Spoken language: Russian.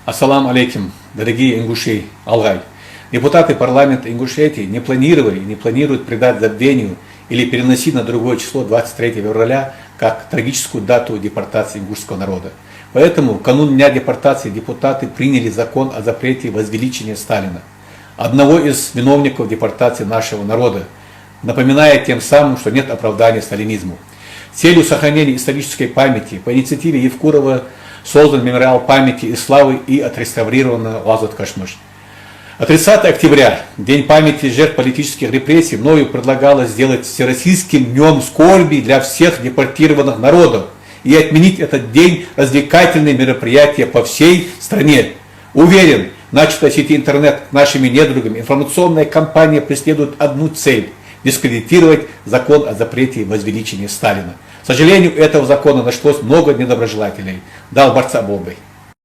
Ассалам алейкум, дорогие ингуши, алгай. Депутаты парламента Ингушетии не планировали и не планируют предать забвению или переносить на другое число 23 февраля как трагическую дату депортации ингушского народа. Поэтому в канун дня депортации депутаты приняли закон о запрете возвеличения Сталина, одного из виновников депортации нашего народа, напоминая тем самым, что нет оправдания сталинизму. С целью сохранения исторической памяти по инициативе Евкурова создан мемориал памяти и славы и отреставрирована Лазут-Кашмыш. А 30 октября, День памяти жертв политических репрессий, мною предлагалось сделать всероссийским днем скорби для всех депортированных народов и отменить этот день развлекательные мероприятия по всей стране. Уверен, начатая в сети интернет нашими недругами информационная кампания преследует одну цель – дискредитировать закон о запрете возвеличения Сталина. К сожалению, этого закона нашлось много недоброжелателей. Дал борца Бобой.